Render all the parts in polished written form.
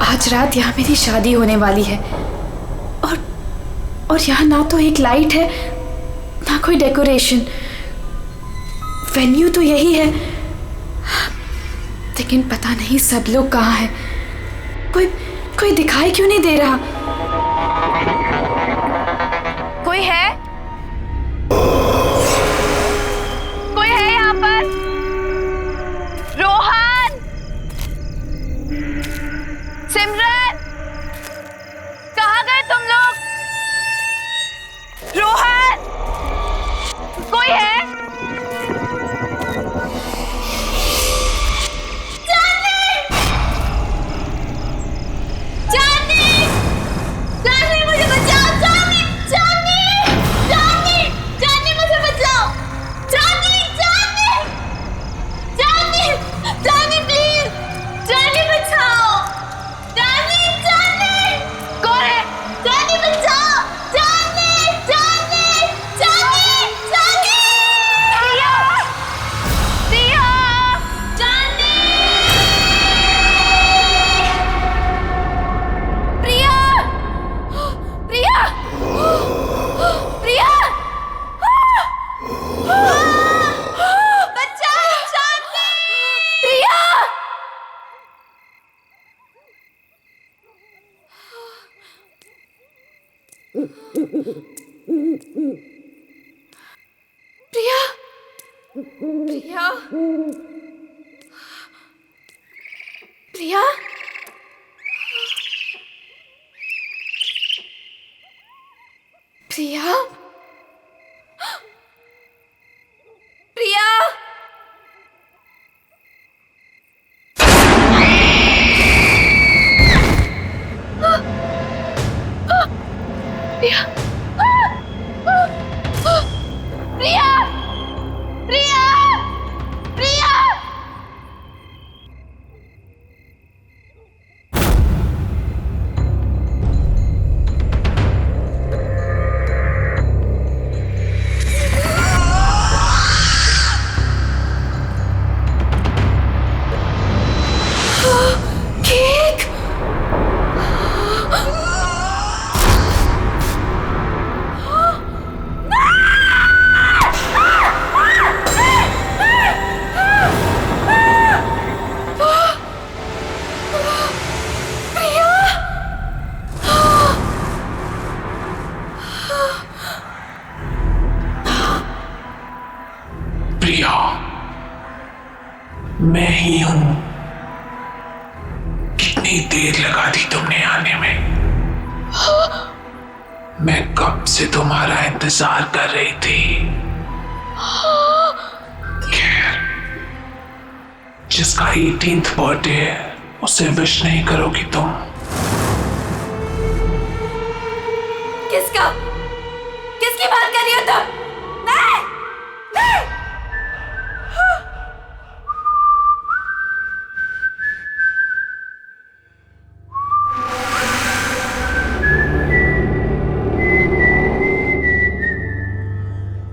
आज रात यहाँ मेरी शादी होने वाली है और यहाँ ना तो एक लाइट है ना कोई डेकोरेशन। वेन्यू तो यही है, लेकिन पता नहीं सब लोग कहाँ हैं। कोई दिखाई क्यों नहीं दे रहा? कोई है? कोई है यहाँ पर? रोहन, सिमरन, कहाँ गए तुम लोग? रोहन, कोई है? प्रिया, प्रिया, प्रिया, प्रिया, प्रिया, प्रिया, प्रिया, प्रिया, प्रिया, केक, प्रिया, मैं ही हूं। कितनी देर लगा दी तुमने आने में? मैं कब से तुम्हारा इंतजार कर रही थी। खैर, जिसका 18th बर्थडे है उसे विश नहीं करोगी तुम? किसका? किसकी बात कर रही हो तुम? नहीं, नहीं।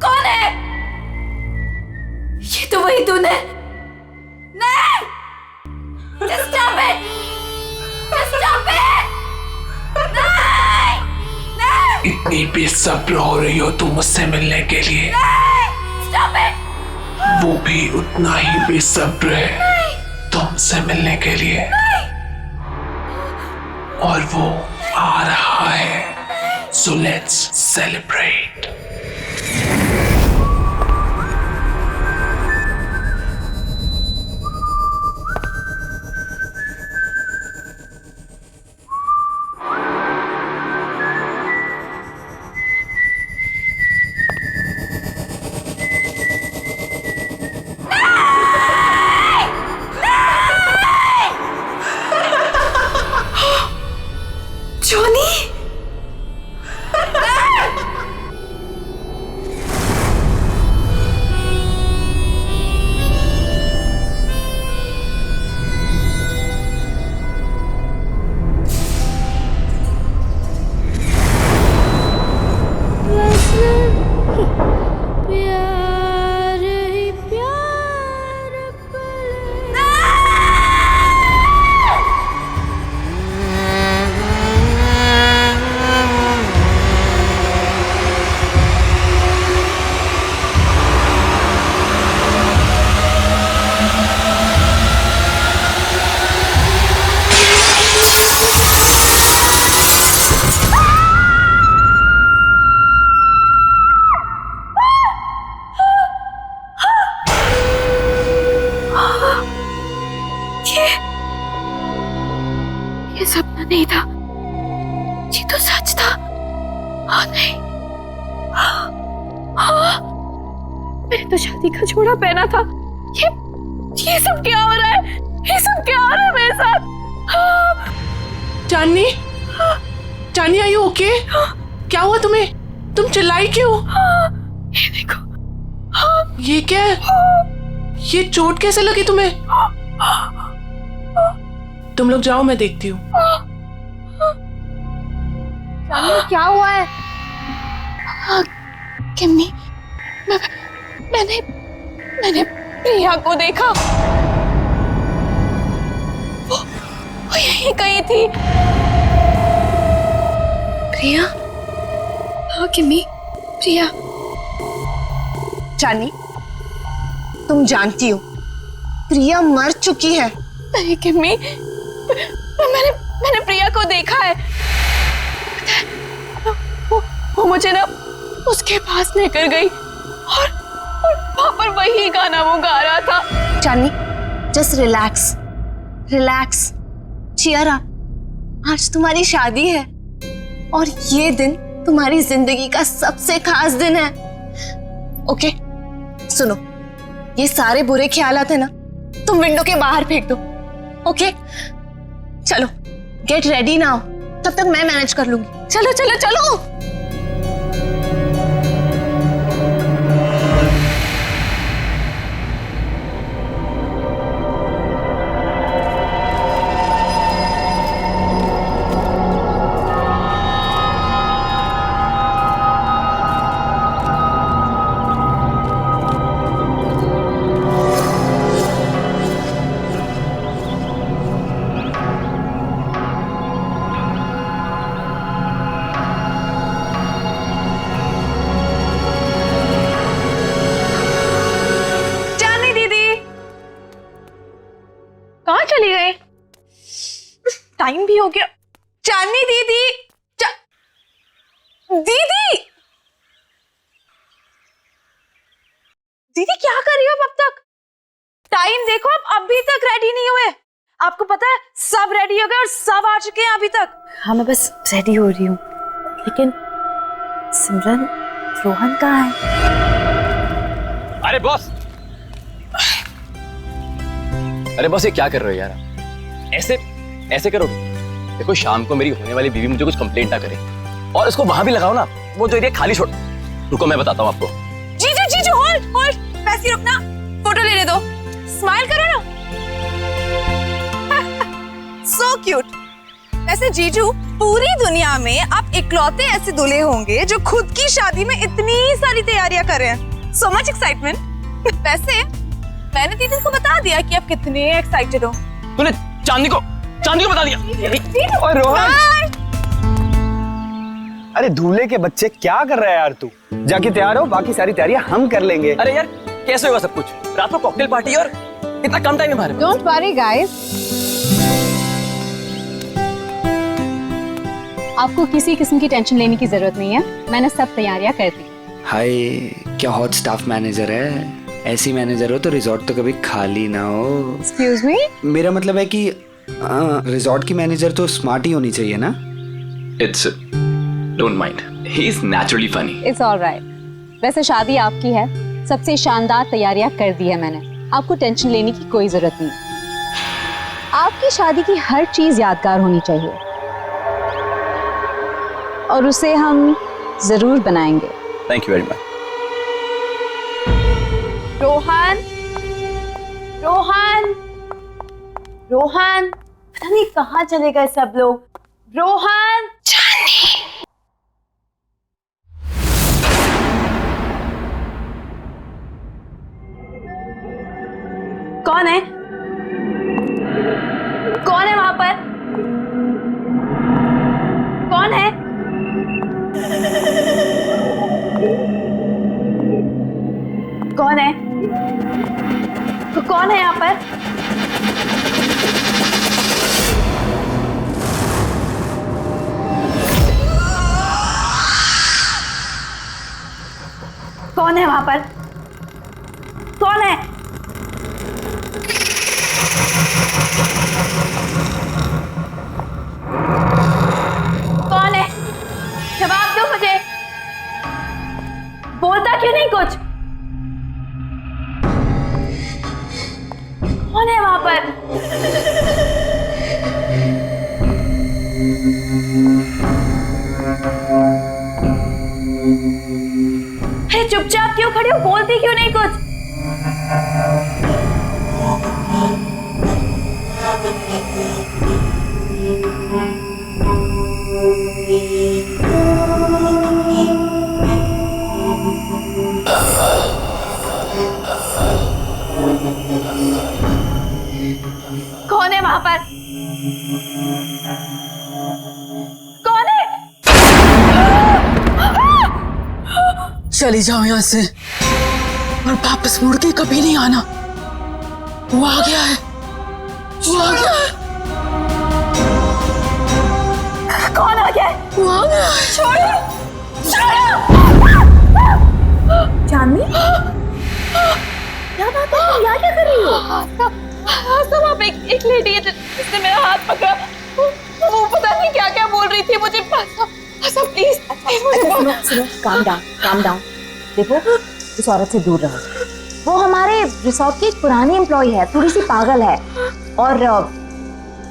कौन है? ये तो वही तूने। नहीं, just stop it, just stop it, नहीं, नहीं, इतनी बेसब्र हो रही हो तुम मुझसे मिलने के लिए? नहीं, stop it, वो भी उतना ही बेसब्र है तुमसे मिलने के लिए। और वो आ रहा है, so let's celebrate. जोनी, ये सपना नहीं था, ये तो सच था। हाँ नहीं, हाँ, मैंने तो शादी का जोड़ा पहना था। ये सब क्या हो रहा है? ये सब क्या हो रहा है मेरे साथ? चांदनी, चांदनी आर यू ओके? क्या हुआ तुम्हें? तुम चिल्लाई क्यों? ये देखो, ये क्या है? ये चोट कैसे लगी तुम्हें? तुम लोग जाओ, मैं देखती हूँ। क्या हुआ है? किम्मी, मैंने प्रिया को देखा। वो यहीं कहीं थी। प्रिया? हाँ किम्मी, प्रिया। चांदनी, तुम जानती हो प्रिया मर चुकी है। नहीं किम्मी, मैंने प्रिया को देखा है। वो मुझे ना उसके पास लेकर गई और वहां पर वही गाना वो गा रहा था। Chandni, just relax, relax, cheer up. आज तुम्हारी शादी है और ये दिन तुम्हारी जिंदगी का सबसे खास दिन है। ओके, सुनो, ये सारे बुरे ख्यालात है ना, तुम विंडो के बाहर फेंक दो। ओके, चलो गेट रेडी नाउ, तब तक मैं मैनेज कर लूंगी। चलो चलो चलो। चली गई? टाइम भी हो गया। चांदनी दीदी, दीदी, दीदी क्या कर रही हो अब तक? टाइम देखो, आप अभी तक रेडी नहीं हुए। आपको पता है सब रेडी हो गए और सब आ चुके हैं अभी तक। हाँ, मैं बस रेडी हो रही हूँ, लेकिन सिमरन, रोहन कहाँ है? अरे बॉस, अरे बॉस, ये क्या कर रहे हो यार? ऐसे करोगे? देखो, शाम को मेरी होने वाली बीवी मुझे कुछ कंप्लेंट ना करे, और इसको वहां भी लगाओ ना, वो जो एरिया खाली छोड़। रुको, मैं बताता हूँ आपको। जीजू, होल्ड, वैसे रुकना, फोटो लेने दो, स्माइल करो ना। So cute. वैसे जीजू, पूरी दुनिया में आप इकलौते ऐसे दूल्हे होंगे जो खुद की शादी में इतनी सारी तैयारियां कर रहे हैं। So much excitement. वैसे मैंने दीदी को बता दिया कि आप कितने एक्साइटेड हो। तूने चांदनी को बता दिया? और रोहन, अरे दूल्हे के बच्चे, क्या कर रहा है यार तू? जाके तैयार हो, बाकी सारी तैयारियां हम कर लेंगे। अरे यार, कैसे होगा सब कुछ? रात को कॉकटेल पार्टी और इतना कम टाइम है हमारे पास। डोंट वरी गाइस, आपको किसी किस्म की टेंशन लेने की जरूरत नहीं है, मैंने सब तैयारियां कर दी। हाय, क्या हॉट स्टाफ मैनेजर है? ऐसी मैनेजर हो तो रिजॉर्ट तो कभी खाली ना हो। एक्सक्यूज मी, मेरा मतलब है कि रिजॉर्ट की मैनेजर तो स्मार्ट ही होनी चाहिए ना? It's don't mind, he is naturally funny. It's alright. वैसे शादी आपकी है, सबसे शानदार तैयारियां कर दी है मैंने, आपको टेंशन लेने की कोई जरूरत नहीं। आपकी शादी की हर चीज यादगार होनी चाहिए और उसे हम जरूर बनाएंगे। Thank you very much. Rohan, पता नहीं कहाँ चले गए सब लोग। रोहन, कौन है? कौन है वहां पर? कौन है? कौन है? कौन है यहाँ पर? कौन है वहां पर? कौन है? बोलती क्यों नहीं कुछ? कौन है वहां पर? कौन है? चली जाओ यहाँ से और वापस मुड़ के कभी नहीं आना। वो आ गया है, वो आ गया है, कौन आ गया है? वो आ गया है। छोड़ो, छोड़ो। चांदनी, क्या बात है? तुम यहाँ क्या कर रही हो? सब आप एक लेडी है जिसने मेरा हाथ पकड़ा। वो पता नहीं क्या क्या बोल रही थी मुझे। सब प्लीज सुनो, काम डाउन। देखो, इस औरत से दूर रहो। वो हमारे रिसोर्ट की एक पुरानी एम्प्लॉय है, थोड़ी सी पागल है, और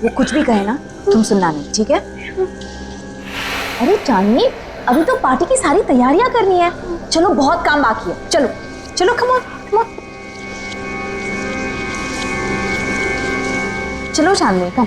वो कुछ भी कहे ना तुम सुनना नहीं, ठीक है? अरे चांदनी, अभी तो पार्टी की सारी तैयारियां करनी है। चलो, बहुत काम बाकी है। चलो चलो, कम ऑन। चलो चांदनी, कम।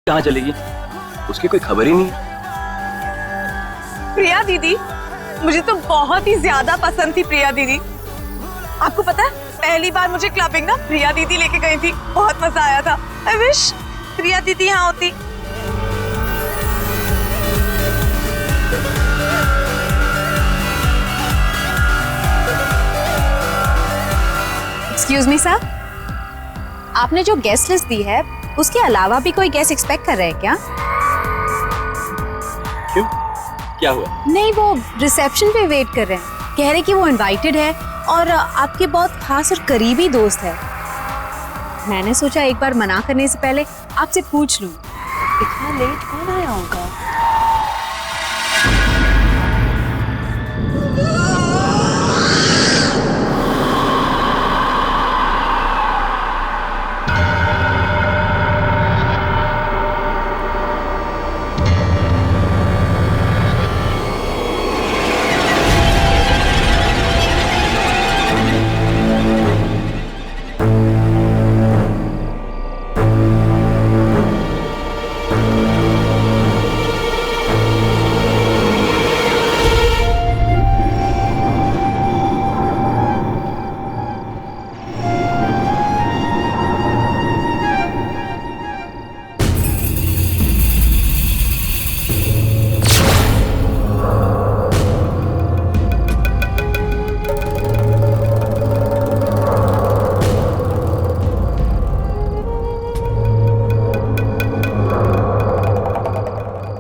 कहाँ चलेगी? उसकी कोई खबर ही नहीं। प्रिया दीदी, मुझे तो बहुत ही ज्यादा पसंद थी प्रिया दीदी। आपको पता है, पहली बार मुझे क्लबिंग ना प्रिया दीदी लेके गई थी, बहुत मजा आया था। आई विश प्रिया दीदी यहाँ होती। एक्सक्यूज मी सर, आपने जो गेस्ट लिस्ट दी है उसके अलावा भी कोई गेस्ट एक्सपेक्ट कर रहे हैं क्या? क्यों, क्या हुआ? नहीं, वो रिसेप्शन पे वेट कर रहे हैं। कह रहे कि वो इनवाइटेड है और आपके बहुत खास और करीबी दोस्त है। मैंने सोचा एक बार मना करने से पहले आपसे पूछ लूं। इतना लेट कौन आया होगा?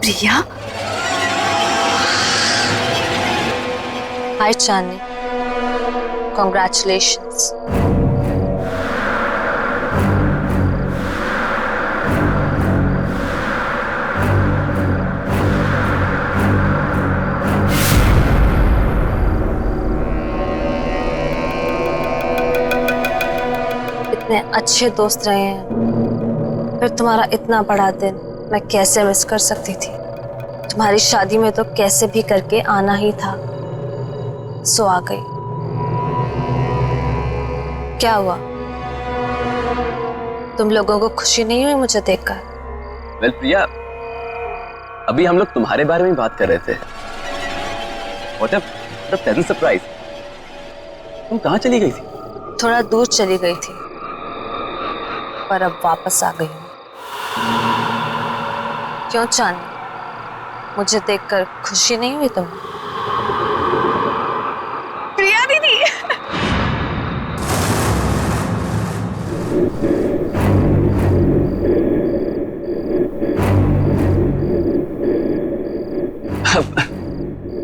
प्रिया, हाय चांदनी, Congratulations. इतने अच्छे दोस्त रहे हैं, फिर तुम्हारा इतना बड़ा दिन मैं कैसे मिस कर सकती थी। तुम्हारी शादी में तो कैसे भी करके आना ही था, सो आ गई। क्या हुआ, तुम लोगों को खुशी नहीं हुई मुझे देखकर? वेल प्रिया, अभी हम लोग तुम्हारे बारे में बात कर रहे थे। What a pleasant surprise. तुम कहाँ चली गई थी? थोड़ा दूर चली गई थी, पर अब वापस आ गई हूँ। क्यों चांदनी, मुझे देखकर खुशी नहीं हुई तुम्हें? प्रिया दीदी,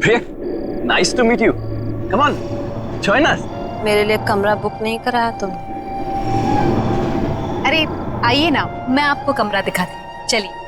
प्रिया, nice to meet you. Come on, join us. मेरे लिए कमरा बुक नहीं कराया तुमने? अरे आइए ना, मैं आपको कमरा दिखाती हूँ, चलिए।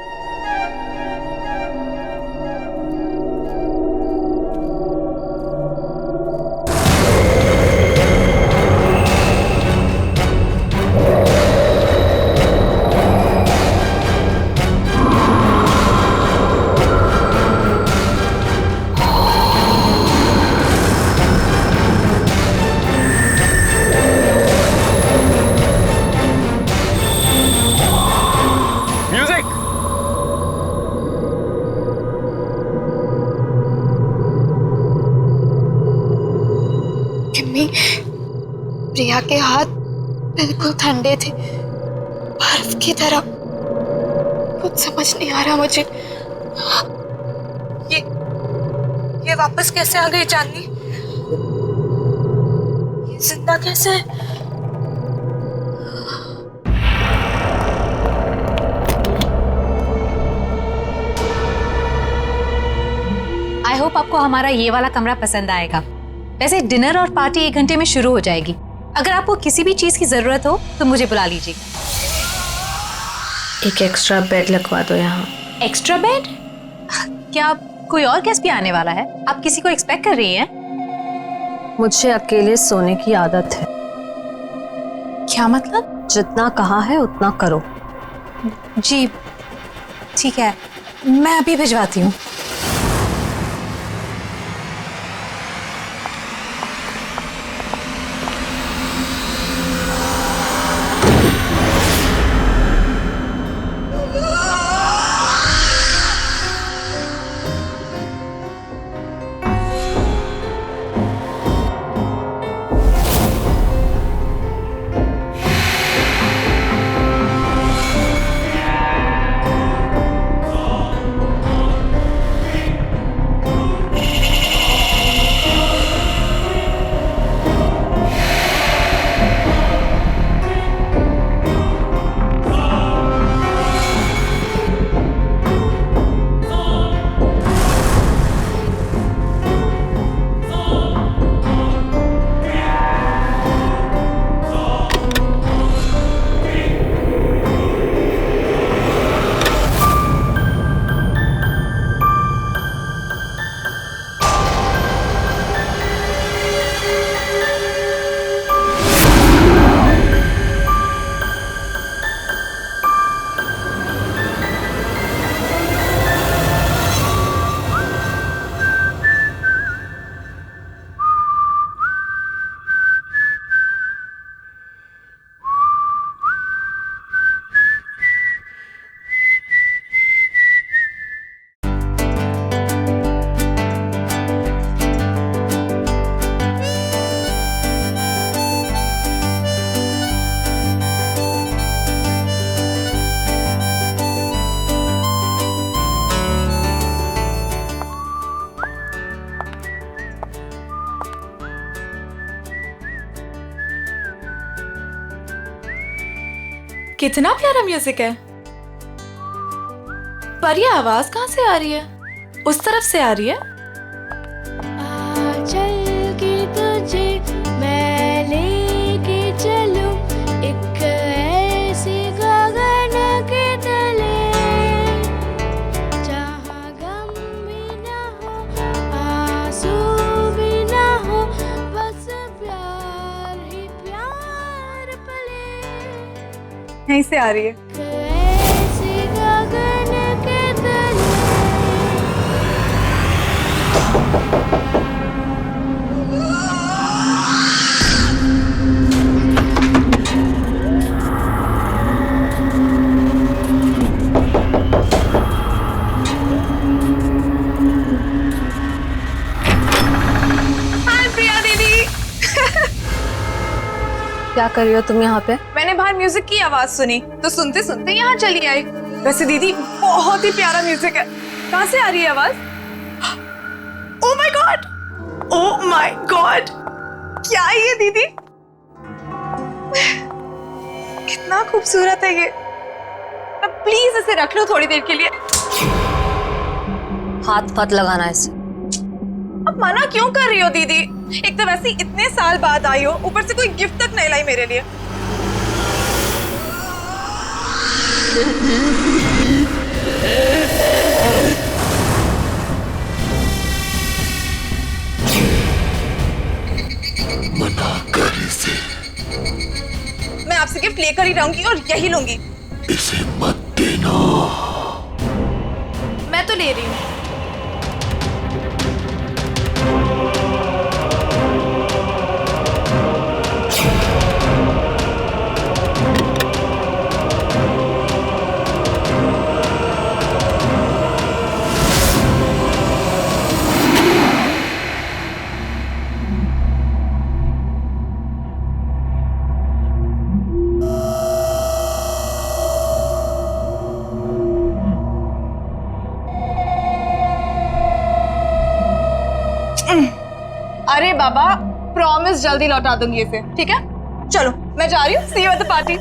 प्रिया के हाथ बिल्कुल ठंडे थे, बर्फ की तरह। कुछ समझ नहीं आ रहा मुझे। ये वापस कैसे आ गई चांदनी? ये जिंदा कैसे है? आई होप आपको हमारा ये वाला कमरा पसंद आएगा। वैसे डिनर और पार्टी 1 घंटे में शुरू हो जाएगी। अगर आपको किसी भी चीज की जरूरत हो तो मुझे बुला लीजिएगा। एक एक्स्ट्रा बेड लगवा दो यहाँ। Extra bed? क्या कोई और गेस्ट भी आने वाला है? आप किसी को एक्सपेक्ट कर रही हैं? मुझे अकेले सोने की आदत है। क्या मतलब? जितना कहा है उतना करो। जी ठीक है, मैं अभी भिजवाती हूँ। कितना प्यारा म्यूजिक है। पर ये आवाज कहाँ से आ रही है? उस तरफ से आ रही है। चल के तुझे मैं यहीं से आ रही है। क्या कर रही हो तुम यहाँ पे? मैंने बाहर म्यूजिक की आवाज सुनी तो सुनते सुनते यहाँ चली आई। वैसे दीदी बहुत ही प्यारा म्यूजिक है। कहाँ से आ रही है आवाज? Oh my God, oh my God, क्या है ये दीदी? कितना खूबसूरत है ये। अब प्लीज इसे रख लो थोड़ी देर के लिए। हाथ मत लगाना इसे। अब मना क्यों कर रही हो दीदी? एक तो वैसे ही इतने साल बाद आई हो, ऊपर से कोई गिफ्ट तक नहीं लाई मेरे लिए। मना कर इसे। मैं आपसे गिफ्ट लेकर ही रहूंगी और यही लूंगी। इसे मत देना। मैं तो ले रही हूँ। अरे बाबा, प्रॉमिस जल्दी लौटा दूंगी इसे, ठीक है? चलो मैं जा रही हूँ। सी यू एट द पार्टी।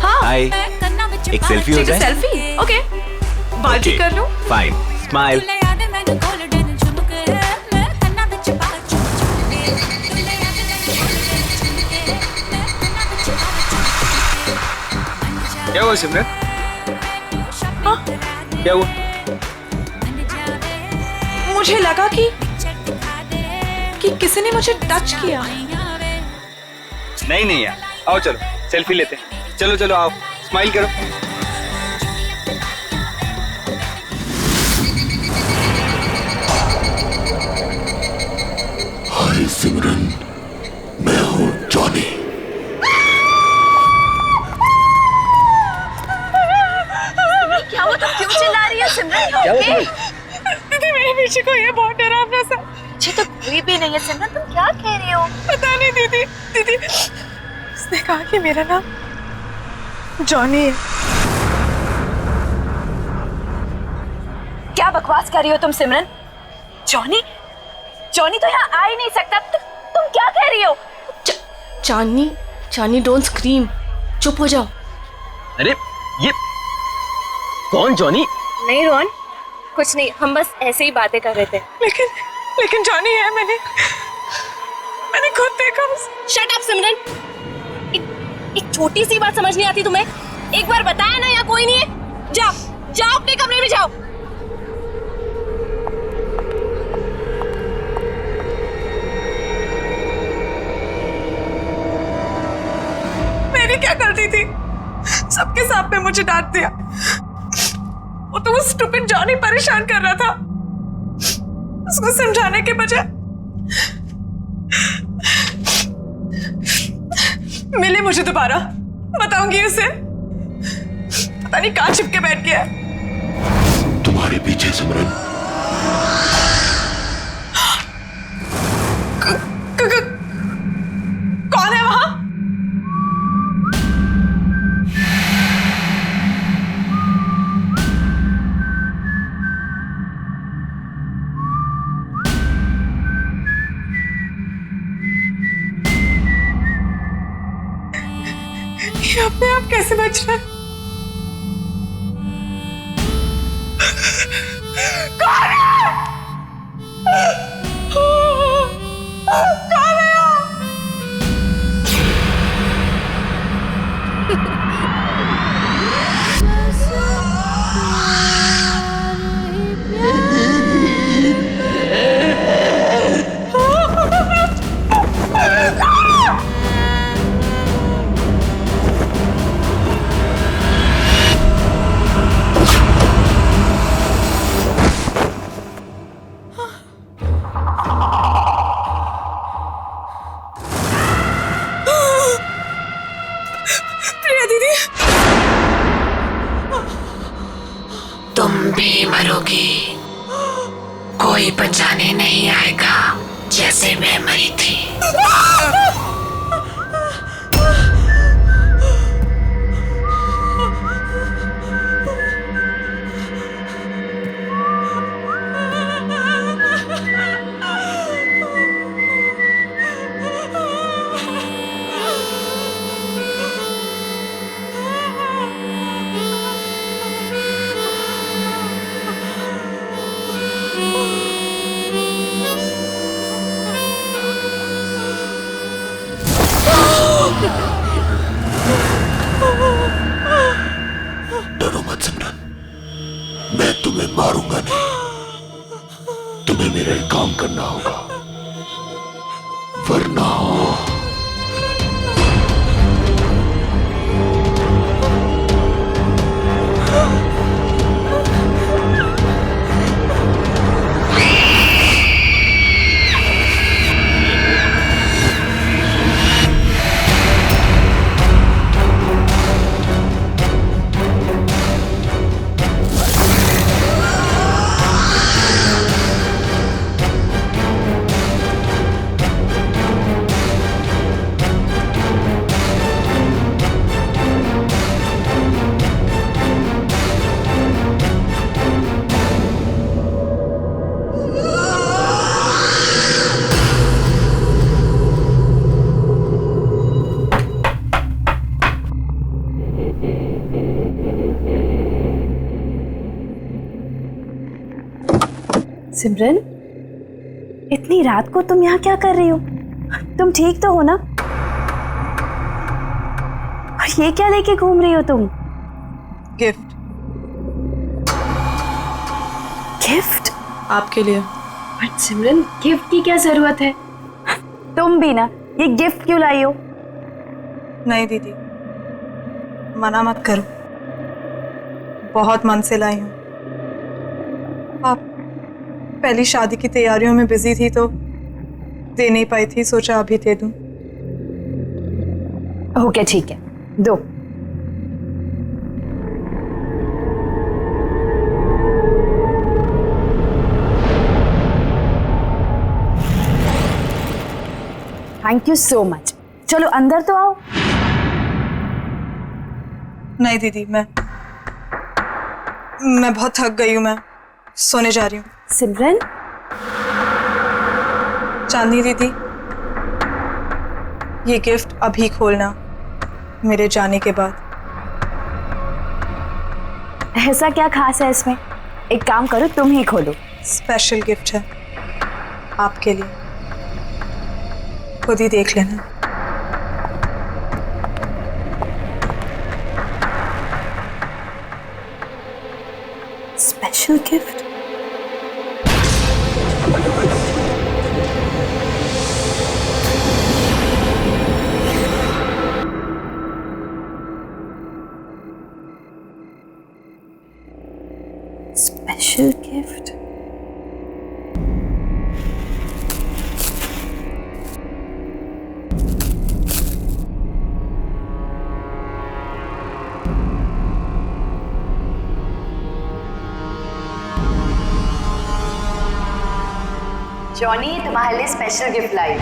हाय, एक सेल्फी हो जाए? सेल्फी? ओके, बात भी कर लूं? Fine, smile. क्या हुआ सिमरन? क्या हुआ? मुझे लगा कि किसी ने मुझे टच किया। नहीं नहीं यार, आओ चलो सेल्फी लेते हैं। चलो चलो आओ, स्माइल करो। हाय सिमरन, मैं हूँ जॉनी। क्या हुआ? तुम क्यों चिल्ला रही है सिमरन? दीदी मेरे पीछे कोई है, बहुत डरावना सा। मुझे तो कोई भी नहीं है सिमरन, तुम क्या कह रही हो? पता नहीं दीदी। दीदी उसने कहा कि मेरा नाम जॉनी है। क्या बकवास कर रही हो तुम सिमरन? जॉनी? जॉनी तो यहाँ आ ही नहीं सकता। तुम क्या कह रही हो? चांदनी, चांदनी डोंट स्क्रीम, चुप हो जाओ। अरे ये कौन जॉनी? नहीं रोहन, कुछ नहीं, हम बस ऐसे ही बातें कर रहे थे। लेकिन जॉनी है। मैंने खुद देखा। शट अप सिमरन, एक छोटी सी बात समझ नहीं आती तुम्हें? एक बार बताया ना यहाँ कोई नहीं है। जाओ जाओ अपने कमरे में जाओ। मैंने क्या गलती थी? सबके सामने मुझे डांट दिया। वो तो वो स्टूपिड जॉनी परेशान कर रहा था। उसको समझाने के बजाय मिले मुझे दोबारा। बताऊंगी उसे। पता नहीं कहाँ छिपके बैठ गया। तुम्हारे पीछे सिमरन। कौन है वहां? ये अपने आप कैसे बच रहा है? कौन है? कौन है? तुम भी मरोगी, कोई बचाने नहीं आएगा जैसे मैं मरी थी। डरो मत सिमरन, मैं तुम्हें मारूंगा नहीं। तुम्हें मेरा एक काम करना होगा, वरना सिमरन, इतनी रात को तुम यहाँ क्या कर रही हो? तुम ठीक तो हो ना? और ये क्या लेके घूम रही हो तुम? गिफ्ट। गिफ्ट? आपके लिए। बट सिमरन, गिफ्ट की क्या जरूरत है? तुम भी ना, ये गिफ्ट क्यों लाई हो? नहीं दीदी, मना मत करो, बहुत मन से लाई हूँ। आप पहली शादी की तैयारियों में बिजी थी तो दे नहीं पाई थी, सोचा अभी दे दूं। ओके ठीक है, दो। Thank you so much. चलो अंदर तो आओ। नहीं दीदी, मैं बहुत थक गई हूँ, मैं सोने जा रही हूँ। सिमरन, चांदनी दीदी, ये गिफ्ट अभी खोलना, मेरे जाने के बाद। ऐसा क्या खास है इसमें? एक काम करो, तुम ही खोलो। स्पेशल गिफ्ट है आपके लिए, खुद ही देख लेना। Special gift? Special gift? Johnny, तुम्हारे लिए स्पेशल गिफ्ट लाई।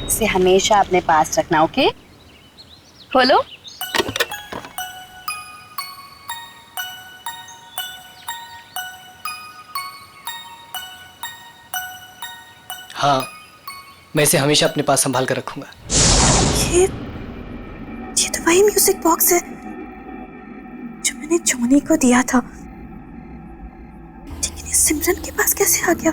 इसे हमेशा अपने पास रखना, ओके? खोलो। हाँ, मैं इसे हमेशा अपने पास संभाल कर रखूंगा। ये तो वही म्यूजिक बॉक्स है जो मैंने जॉनी को दिया था, लेकिन ये सिमरन के पास कैसे आ गया?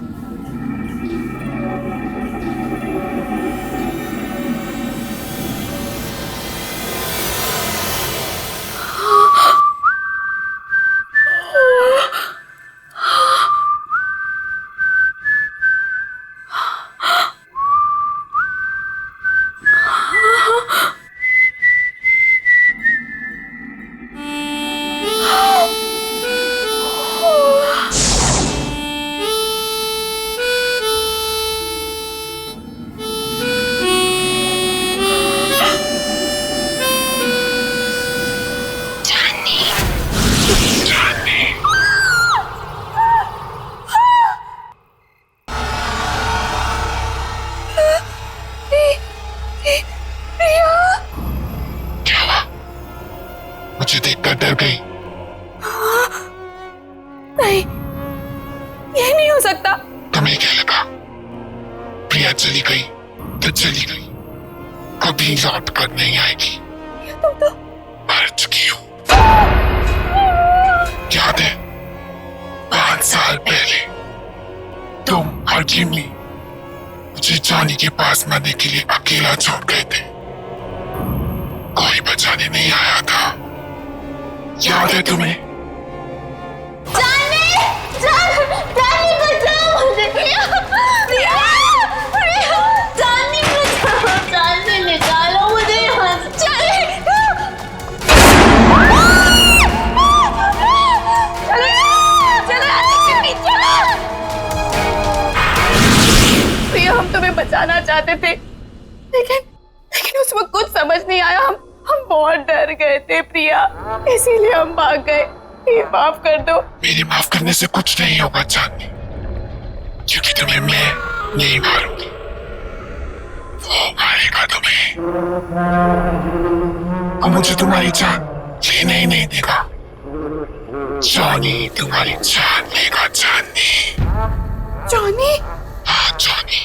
मुझे देखकर डर गई। नहीं, ये नहीं हो सकता। तुम्हें क्या लगा प्रिया चली गई तो चली गई, कभी लौट कर नहीं आएगी। तुम तो मर चुकी हो। याद है 5 साल पहले तुम और जिमी मुझे जॉनी के पास मरने के लिए अकेला छोड़ गए थे, कोई बचाने नहीं आया था। याद है तुम्हें? जानी बचाओ मुझे। जानी बचाओ, जानी निकालो मुझे यहाँ से। प्रिया, हम तुम्हें बचाना चाहते थे, लेकिन उस वक्त कुछ समझ नहीं आया। हम बहुत डर गए थे प्रिया, इसीलिए हम भाग गए। ये माफ कर दो। मेरे माफ करने से कुछ नहीं होगा चांदनी, क्योंकि तुम्हें मैं नहीं मारूंगी, वो मारेगा तुम्हें। और मुझे तुम्हारी जान लेने ही नहीं देगा। जॉनी तुम्हारी जान लेगा चांदनी। जॉनी? हाँ जॉनी।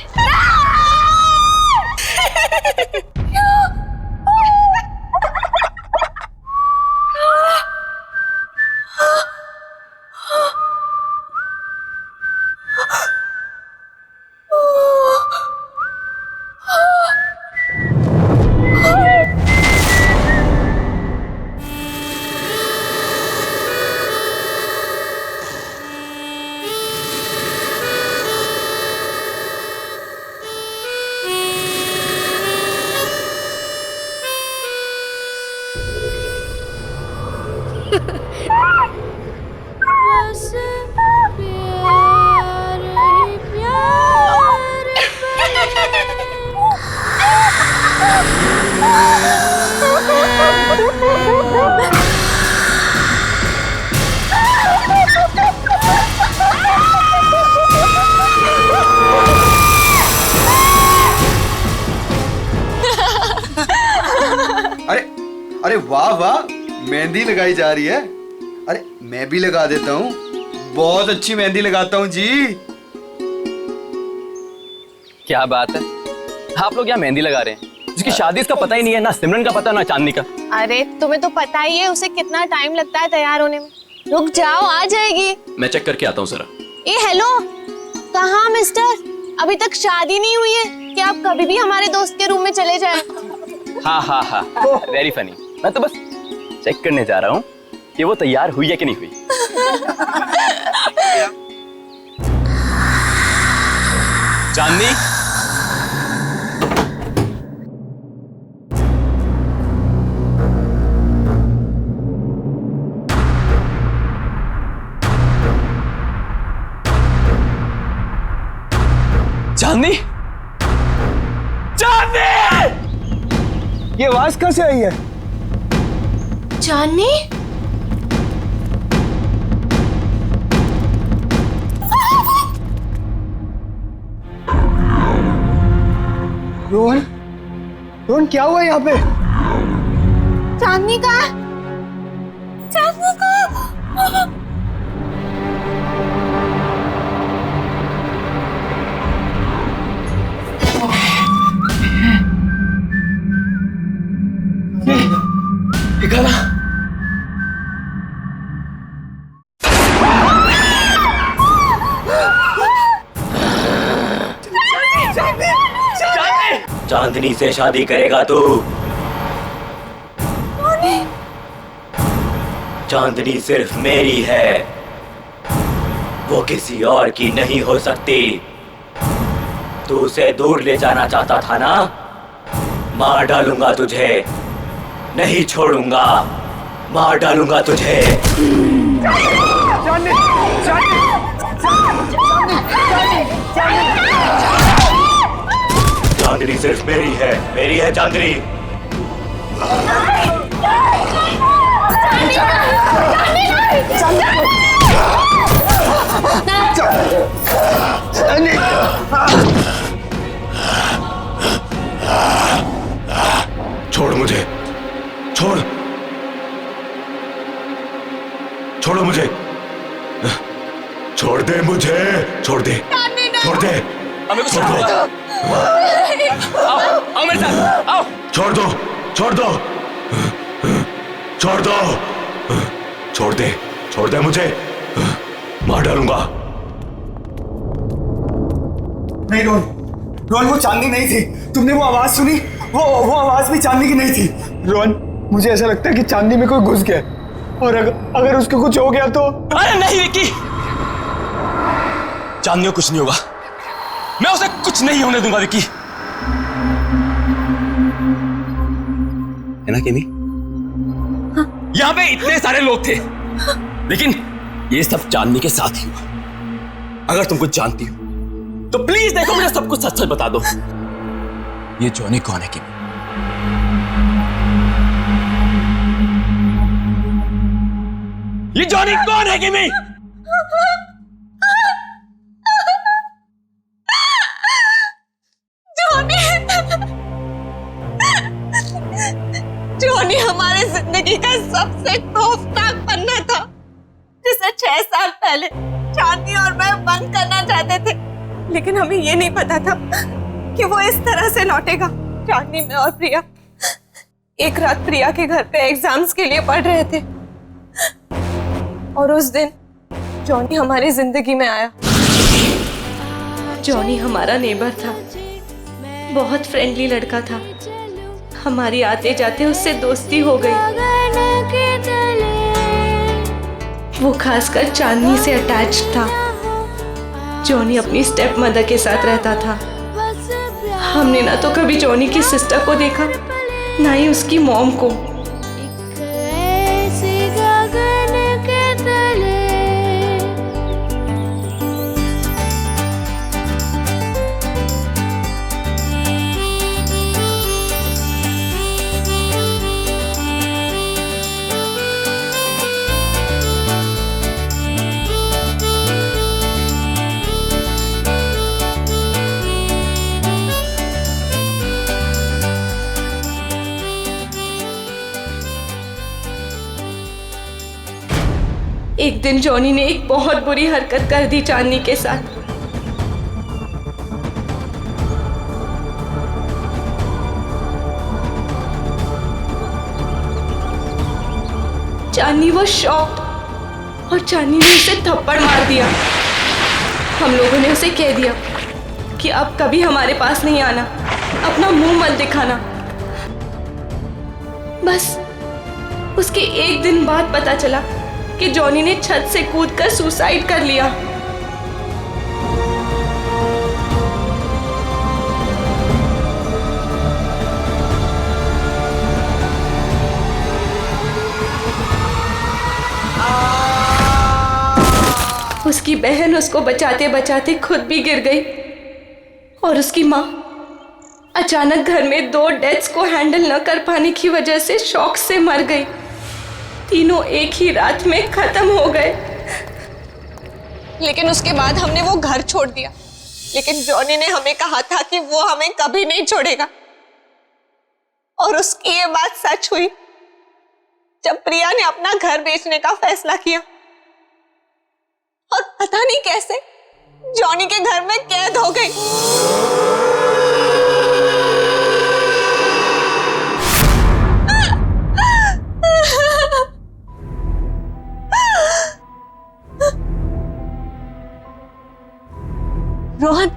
अरे वाह वाह, मेहंदी लगाई जा रही है। अरे मैं भी लगा देता हूँ, बहुत अच्छी मेहंदी लगाता हूँ जी। क्या बात है, आप लोग यहाँ मेहंदी लगा रहे हैं? जिसकी शादी इसका पता ही नहीं है, ना सिमरन का पता ना चांदनी का। अरे तुम्हें तो पता ही है उसे कितना टाइम लगता है तैयार होने में। रुक जाओ, आ जाएगी। मैं चेक करके आता हूँ जरा। ए हेलो, कहाँ मिस्टर? अभी तक शादी नहीं हुई है कि आप कभी भी हमारे दोस्त के रूम में चले जाएं? हाँ हाँ हाँ, वेरी फनी। मैं तो बस चेक करने जा रहा हूँ कि वो तैयार हुई है कि नहीं हुई। चांदनी, चांदनी, चांदनी! ये आवाज कहाँ से आई है? चांदनी? रोहन, रोहन क्या हुआ यहाँ पे? चांदनी का? चांदनी का? देखा ना? चांदनी से शादी करेगा तू? चांदनी सिर्फ मेरी है, वो किसी और की नहीं हो सकती। तू उसे दूर ले जाना चाहता था ना? मार डालूंगा तुझे, नहीं छोड़ूंगा, मार डालूंगा तुझे। चांदनी सिर्फ मेरी है चांदनी। छोड़ मुझे, छोड़, छोड़ो मुझे, छोड़ दे मुझे, छोड़ दे, छोड़ दे, छोड़ दो। आओ मेरे साथ, आओ। छोड़ दो, छोड़ दो, छोड़ दो, छोड़ दे मुझे, मार डालूंगा। नहीं रोहन, रोहन वो चांदनी नहीं थी। तुमने वो आवाज सुनी? वो आवाज भी चांदनी की नहीं थी। रोहन, मुझे ऐसा लगता है कि चांदनी में कोई घुस गया, और अगर उसको कुछ हो गया तो। अरे नहीं विक्की, चांदनी को कुछ नहीं होगा, मैं उसे कुछ नहीं होने दूंगा विक्की। है ना केमी? हाँ। यहाँ पे इतने सारे लोग थे, लेकिन ये सब चांदनी के साथ ही हुआ। अगर तुम कुछ जानती हो तो प्लीज देखो, मुझे सब कुछ सच सच बता दो। ये जॉनी कौन है केमी? ये जॉनी कौन है केमी? जॉनी हमारे जिंदगी का सबसे खौफनाक पन्ना था, जिसे 6 साल पहले चांदनी और मैं बंद करना चाहते थे, लेकिन हमें ये नहीं पता था कि वो इस तरह से लौटेगा। चांदनी, मैं और प्रिया एक रात प्रिया के घर पे एग्जाम्स के लिए पढ़ रहे थे, और उस दिन जॉनी हमारी जिंदगी में आया। जॉनी हमारा नेबर था, बहुत फ्रेंडली लड़का था। हमारी आते जाते उससे दोस्ती हो गई। वो खासकर चांदनी से अटैच था। जॉनी अपनी स्टेप मदर के साथ रहता था। हमने ना तो कभी जॉनी की सिस्टर को देखा, ना ही उसकी मॉम को। एक दिन जॉनी ने एक बहुत बुरी हरकत कर दी चांदनी के साथ। चांदनी वो शॉक्ड, और चांदनी ने उसे थप्पड़ मार दिया। हम लोगों ने उसे कह दिया कि अब कभी हमारे पास नहीं आना, अपना मुंह मत दिखाना। बस उसके एक दिन बाद पता चला कि जॉनी ने छत से कूदकर सुसाइड कर लिया। उसकी बहन उसको बचाते बचाते खुद भी गिर गई, और उसकी माँ अचानक घर में 2 डेथ्स को हैंडल न कर पाने की वजह से शॉक से मर गई। तीनों एक ही रात में खत्म हो गए। लेकिन उसके बाद हमने वो घर छोड़ दिया, लेकिन जॉनी ने हमें कहा था कि वो हमें कभी नहीं छोड़ेगा। और उसकी ये बात सच हुई जब प्रिया ने अपना घर बेचने का फैसला किया, और पता नहीं कैसे जॉनी के घर में कैद हो गई। रोहन,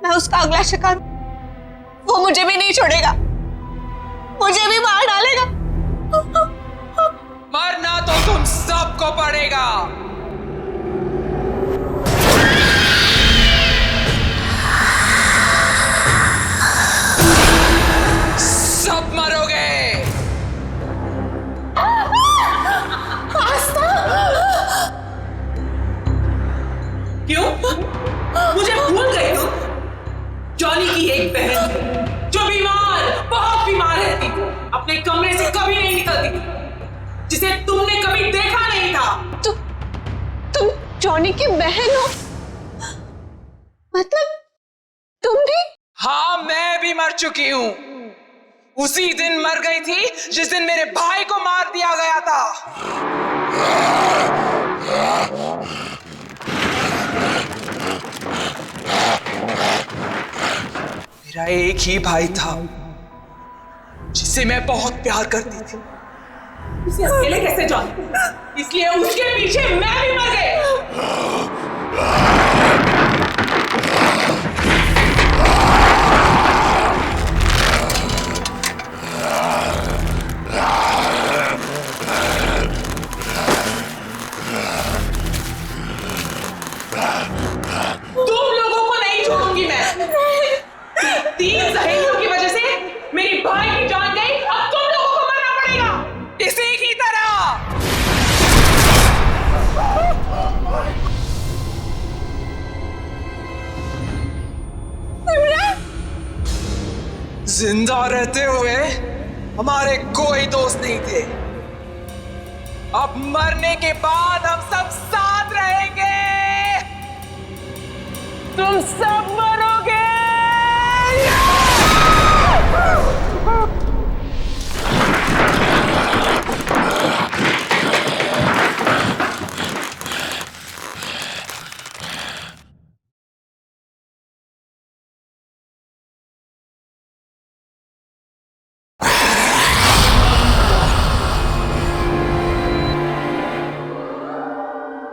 मैं उसका अगला शिकार, वो मुझे भी नहीं छोड़ेगा, मुझे भी मार डालेगा। मरना तो तुम सबको पड़ेगा। सब मरोगे। क्यों? मुझे भूल गई तुम? जॉनी की एक बहन जो बीमार, बहुत बीमार रहती, अपने कमरे से कभी नहीं निकलती, जिसे तुमने कभी देखा नहीं था। तुम जॉनी की बहन हो? मतलब तुम भी? हाँ, मैं भी मर चुकी हूं। उसी दिन मर गई थी जिस दिन मेरे भाई को मार दिया गया था। मेरा एक ही भाई था जिसे मैं बहुत प्यार करती थी। उसे अकेले कैसे जान? इसलिए उसके पीछे मैं भी मर गई। तुम लोगों को नहीं छोड़ूंगी मैं। 3 सहेलियों की वजह से मेरी भाई की जान गई, अब तुम लोगों को मरना पड़ेगा इसी की तरह। जिंदा रहते हुए हमारे कोई दोस्त नहीं थे। अब मरने के बाद हम सब साथ रहेंगे। तुम सब मरोगे।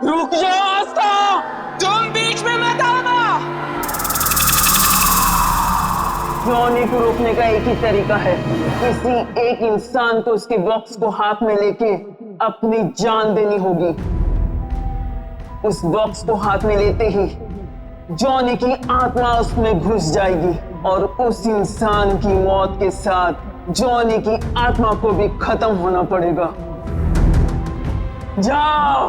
रुक जाओ आस्था, तुम बीच में मत आना। जॉनी को रोकने का एक ही तरीका है, किसी एक इंसान को उसके बॉक्स को हाथ में लेके अपनी जान देनी होगी। उस बॉक्स को हाथ में लेते ही जॉनी की आत्मा उसमें घुस जाएगी और उस इंसान की मौत के साथ जॉनी की आत्मा को भी खत्म होना पड़ेगा। जाओ।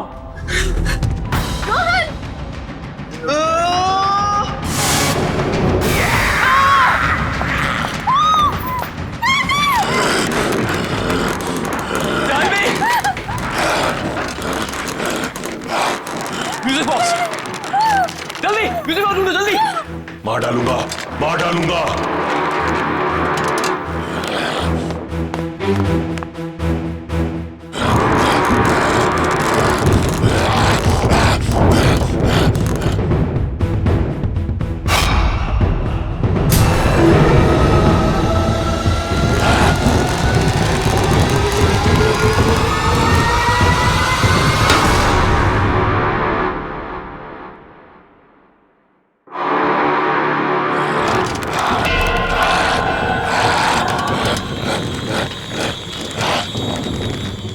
म्यूजिक बॉक्स, जल्दी म्यूजिक बॉक्स ढूंढो, जल्दी। मार डालूंगा, मार डालूंगा।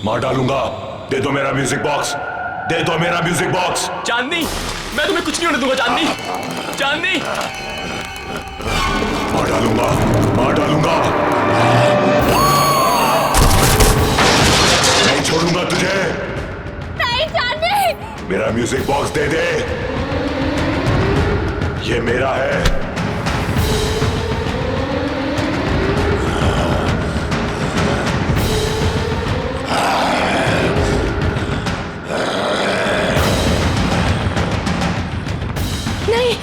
मार डालूंगा। दे दो मेरा म्यूजिक बॉक्स, दे दो मेरा म्यूजिक बॉक्स। चांदनी, मैं तुम्हें कुछ नहीं होने दूंगा। चांदनी, चांदनी। मार डालूंगा, मार डालूंगा। नहीं छोड़ूंगा तुझे। नहीं चांदनी। मेरा म्यूजिक बॉक्स दे दे, ये मेरा है। नहीं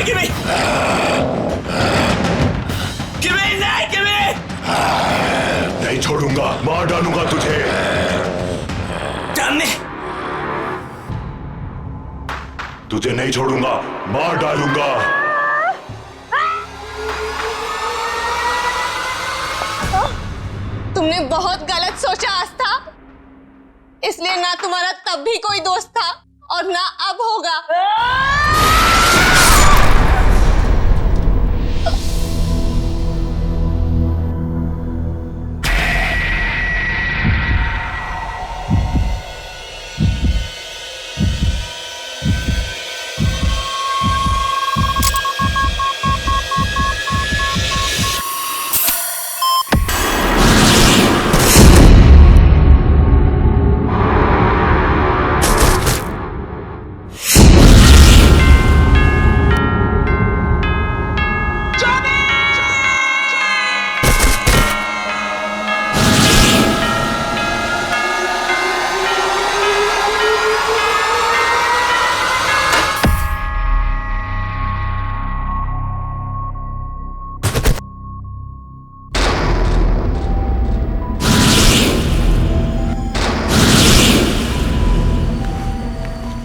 किमी, किमी नहीं, किमी नहीं छोड़ूंगा, मार डालूंगा तुझे। चांदनी, तुझे नहीं छोड़ूंगा, मार डालूंगा। तुमने बहुत गलत सोचा आस्था। इसलिए ना तुम्हारा तब भी कोई दोस्त था और ना अब होगा।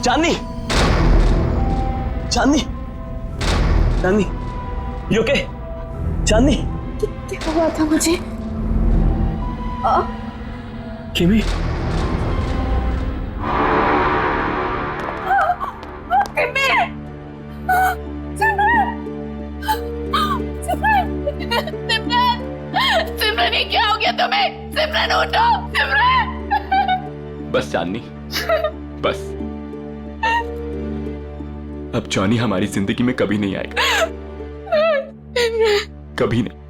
चांदनी, चांदनी, चांदनी, यू ओके? चांदनी, क्या हुआ था मुझे? किमी, सिमरन, ये क्या हो गया तुम्हें? सिमरन उठो, सिमरन। बस चांदनी, बस। अब जॉनी हमारी जिंदगी में कभी नहीं आएगा, कभी नहीं।